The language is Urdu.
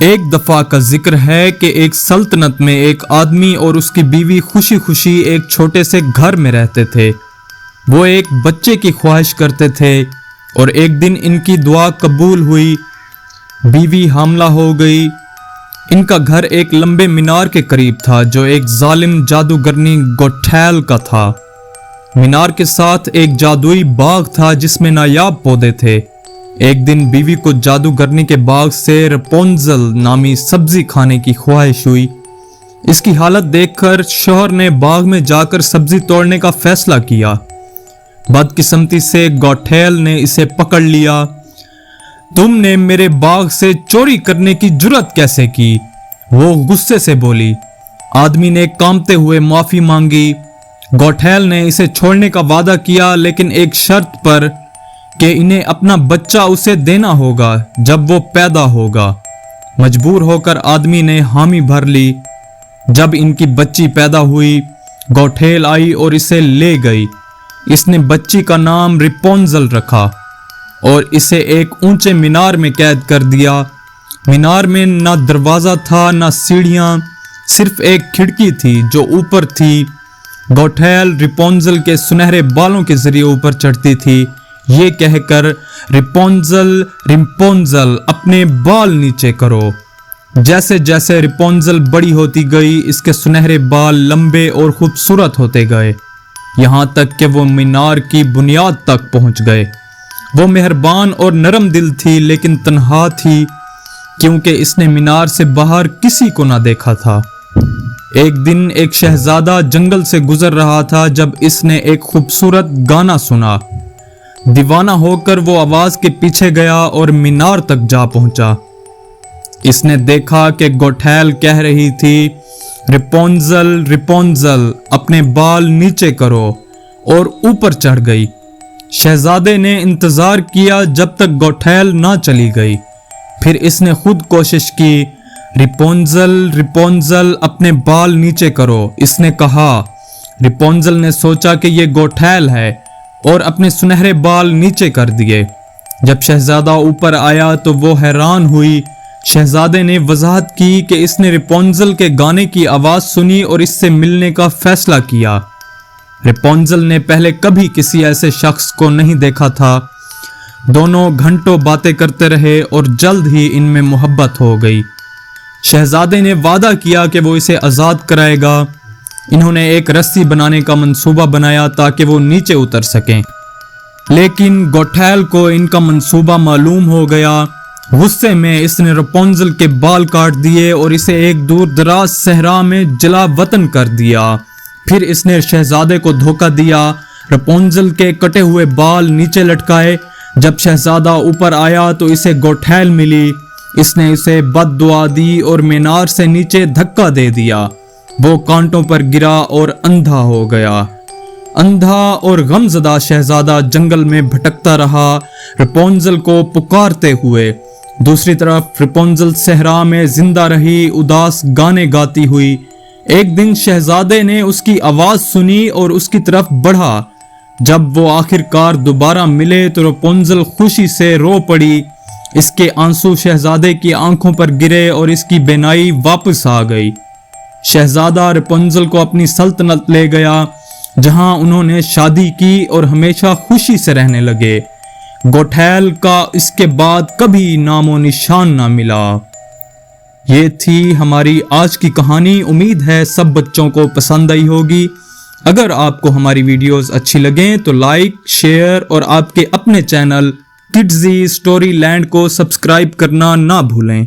ایک دفعہ کا ذکر ہے کہ ایک سلطنت میں ایک آدمی اور اس کی بیوی خوشی خوشی ایک چھوٹے سے گھر میں رہتے تھے۔ وہ ایک بچے کی خواہش کرتے تھے اور ایک دن ان کی دعا قبول ہوئی، بیوی حاملہ ہو گئی۔ ان کا گھر ایک لمبے مینار کے قریب تھا جو ایک ظالم جادوگرنی گوٹھیل کا تھا۔ مینار کے ساتھ ایک جادوئی باغ تھا جس میں نایاب پودے تھے۔ ایک دن بیوی کو جادوگرنی کے باغ سے رپونزل نامی سبزی کھانے کی خواہش ہوئی۔ اس کی حالت دیکھ کر شوہر نے باغ میں جا کر سبزی توڑنے کا فیصلہ کیا۔ بدقسمتی سے گوٹھیل نے اسے پکڑ لیا۔ تم نے میرے باغ سے چوری کرنے کی جرات کیسے کی؟ وہ غصے سے بولی۔ آدمی نے کانپتے ہوئے معافی مانگی۔ گوٹھیل نے اسے چھوڑنے کا وعدہ کیا لیکن ایک شرط پر کہ انہیں اپنا بچہ اسے دینا ہوگا جب وہ پیدا ہوگا۔ مجبور ہو کر آدمی نے حامی بھر لی۔ جب ان کی بچی پیدا ہوئی، گوٹھیل آئی اور اسے لے گئی۔ اس نے بچی کا نام رپونزل رکھا اور اسے ایک اونچے مینار میں قید کر دیا۔ مینار میں نہ دروازہ تھا نہ سیڑھیاں، صرف ایک کھڑکی تھی جو اوپر تھی۔ گوٹھیل رپونزل کے سنہرے بالوں کے ذریعے اوپر چڑھتی تھی، یہ کہہ کر رپونزل اپنے بال نیچے کرو۔ جیسے جیسے رپونزل بڑی ہوتی گئی، اس کے سنہرے بال لمبے اور خوبصورت ہوتے گئے، یہاں تک کہ وہ مینار کی بنیاد تک پہنچ گئے۔ وہ مہربان اور نرم دل تھی لیکن تنہا تھی کیونکہ اس نے مینار سے باہر کسی کو نہ دیکھا تھا۔ ایک دن ایک شہزادہ جنگل سے گزر رہا تھا جب اس نے ایک خوبصورت گانا سنا۔ دیوانہ ہو کر وہ آواز کے پیچھے گیا اور مینار تک جا پہنچا۔ اس نے دیکھا کہ گوٹھیل کہہ رہی تھی، رپونزل اپنے بال نیچے کرو، اور اوپر چڑھ گئی۔ شہزادے نے انتظار کیا جب تک گوٹھیل نہ چلی گئی، پھر اس نے خود کوشش کی، رپونزل اپنے بال نیچے کرو، اس نے کہا۔ رپونزل نے سوچا کہ یہ گوٹھیل ہے اور اپنے سنہرے بال نیچے کر دیے۔ جب شہزادہ اوپر آیا تو وہ حیران ہوئی۔ شہزادے نے وضاحت کی کہ اس نے رپونزل کے گانے کی آواز سنی اور اس سے ملنے کا فیصلہ کیا۔ رپونزل نے پہلے کبھی کسی ایسے شخص کو نہیں دیکھا تھا۔ دونوں گھنٹوں باتیں کرتے رہے اور جلد ہی ان میں محبت ہو گئی۔ شہزادے نے وعدہ کیا کہ وہ اسے آزاد کرائے گا۔ انہوں نے ایک رسی بنانے کا منصوبہ بنایا تاکہ وہ نیچے اتر سکیں، لیکن گوٹھیل کو ان کا منصوبہ معلوم ہو گیا۔ غصے میں اس نے رپونزل کے بال کاٹ دیے اور اسے ایک دور دراز صحرا میں جلا وطن کر دیا۔ پھر اس نے شہزادے کو دھوکہ دیا، رپونزل کے کٹے ہوئے بال نیچے لٹکائے۔ جب شہزادہ اوپر آیا تو اسے گوٹھیل ملی۔ اس نے اسے بد دعا دی اور مینار سے نیچے دھکا دے دیا۔ وہ کانٹوں پر گرا اور اندھا ہو گیا۔ اندھا اور غمزدہ شہزادہ جنگل میں بھٹکتا رہا، رپونزل کو پکارتے ہوئے۔ دوسری طرف رپونزل صحرا میں زندہ رہی، اداس گانے گاتی ہوئی۔ ایک دن شہزادے نے اس کی آواز سنی اور اس کی طرف بڑھا۔ جب وہ آخر کار دوبارہ ملے تو رپونزل خوشی سے رو پڑی۔ اس کے آنسو شہزادے کی آنکھوں پر گرے اور اس کی بینائی واپس آ گئی۔ شہزادہ رپونزل کو اپنی سلطنت لے گیا، جہاں انہوں نے شادی کی اور ہمیشہ خوشی سے رہنے لگے۔ گوٹھیل کا اس کے بعد کبھی نام و نشان نہ ملا۔ یہ تھی ہماری آج کی کہانی۔ امید ہے سب بچوں کو پسند آئی ہوگی۔ اگر آپ کو ہماری ویڈیوز اچھی لگیں تو لائک، شیئر اور آپ کے اپنے چینل کڈزی اسٹوری لینڈ کو سبسکرائب کرنا نہ بھولیں۔